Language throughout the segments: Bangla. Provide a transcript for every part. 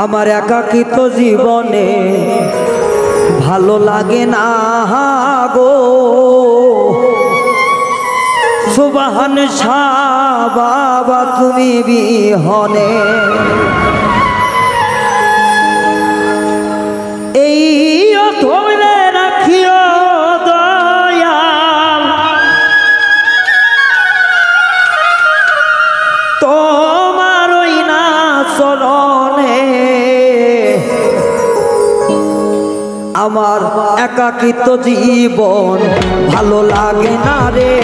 আমার একাকিত্ব জীবনে ভালো লাগে না গো। সুবহান শাহ বাবা তুমি বিহনে এই ধরে রাখিও দয়াল তোমার ওই না চরণে। আমার একাকিত্ব জীবন ভালো লাগে না রে।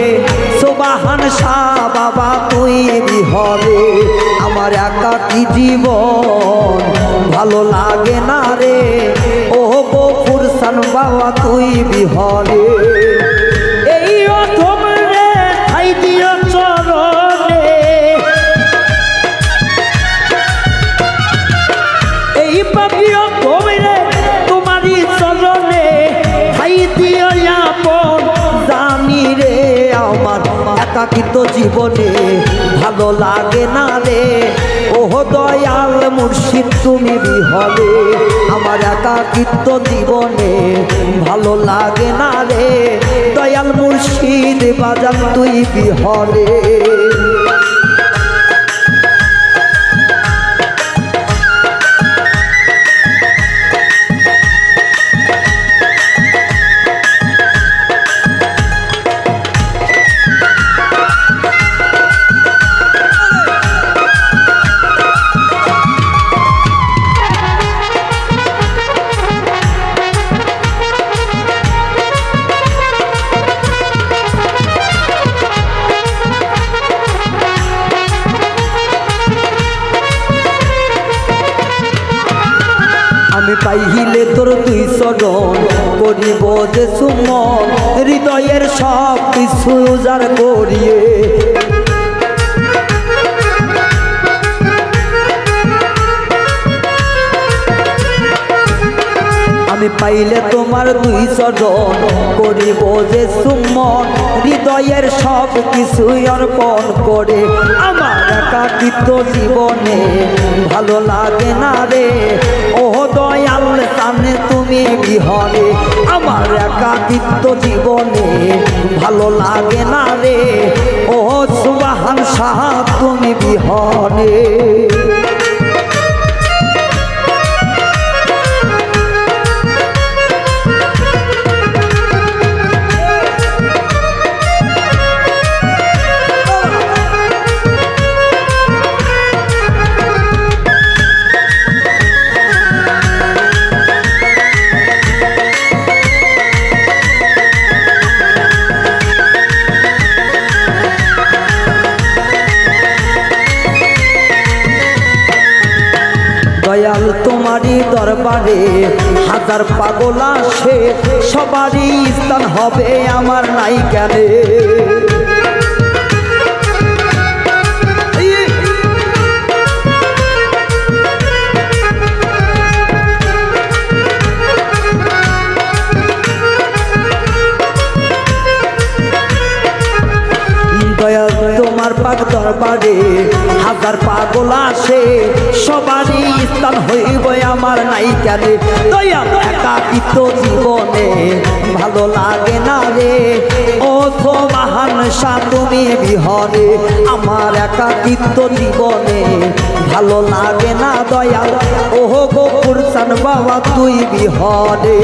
সুবহান শাহ বাবা তুই বিহনে আমার একাকী জীবন ভালো লাগে না রে। ও গফুর সান বাবা তুই বিহনে এই তোমরে ঠাই দিও চরণে। এই পাপিও তোমরে তোমারই চরণে ঠাই দিও আপন জানি রে। আমার একাকিত্ব জীবনে ভালো লাগে না রে। ও দয়াল মুর্শিদ তুমি বিহনে আমার একাকিত্ব জীবনে ভালো লাগে না রে। দয়াল মুর্শিদ বাজান তুই বিহনে আমি পাইলে তোর দুই চরণ করিব যে সুমন হৃদয়ের সব কিছু উজাড় করিয়ে। আমি পাইলে তোমার দুই চরণ করিব যে সুমন হৃদয়ের সব কিছু অর্পণ করে। আমার একাকিত্ব জীবনে ভালো লাগে না রে। ও দয়াল সামনে তুমি বিহনে আমার একাকিত্ব জীবনে ভালো লাগে না রে। ও সুবহান শাহ তুমি বিহনে দয়াল তোমারই দরবারে হাজার পাগল আসে সবারই স্থান হবে আমার নাই জ্ঞানে। দয়াল তোমার পাক দরবারে হাজার পাগল আসে সবারই স্থান হইব আমার নাই কেনে। দয়াল একাকিত্ব জীবনে ভালো লাগে না রে। ও সুবহান শাহ তুমি বিহনে আমার একাকিত্ব জীবনে ভালো লাগে না দয়াল। ও গফুর সান বাবা তুই বিহনে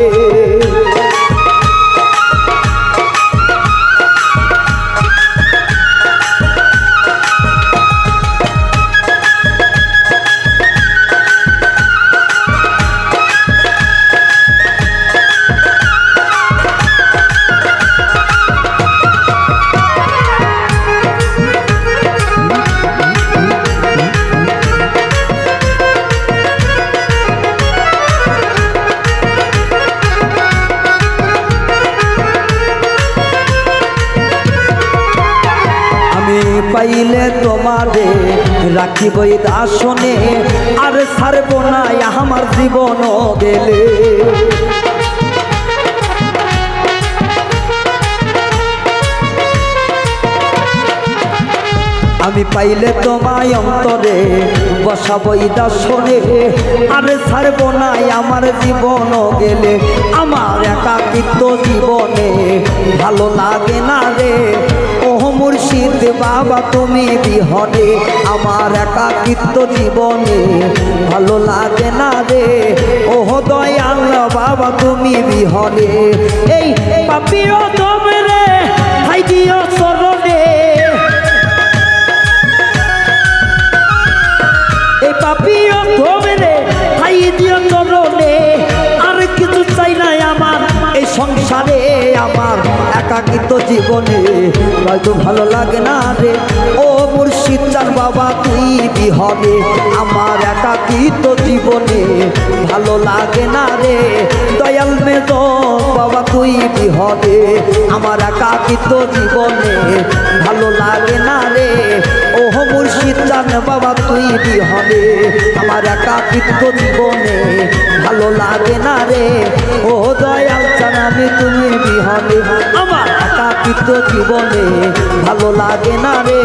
পাইলে তোমারে রাখিব দাসনে আর ছাড়ব না আমার জীবন গেলে। আমি পাইলে তোমায় অন্তরে বসাবই দর্শনে আর ছাড়ব না আমার জীবন গেলে আমার একাকিত্ব জীবনে ভালো লাগে না রে ও মুর্শিদ বাবা তুমি বিহনে আমার একাকিত্ব জীবনে ভালো লাগে না রে ও দয়াল বাবা তুমি বিহনে এই পাপিও তুমি রে ভাই দিও চরণে এই পাপিও তুমি রে ভাই দিও চরণে আর কিছু চাই না আমার এই সংসারে আমার একাকিত্ব জীবনে হয়তো ভালো লাগে না রে ও মুর্শিদ চাঁদ বাবা তুই বিহনে আমার একাকিত্ব জীবনে ভালো লাগে না রে দয়াল মেজ বাবা তুই বিহনে আমার একাকিত্ব জীবনে ভালো লাগে না রে ও মুর্শিদ চাঁদ বাবা তুই বিহনে আমার একাকিত্ব জীবনে ভালো লাগে না রে ও দয়াল চাঁদ আমি তুমি বিহনে আমার একাকিত্ব জীবনে ভালো লাগে না রে।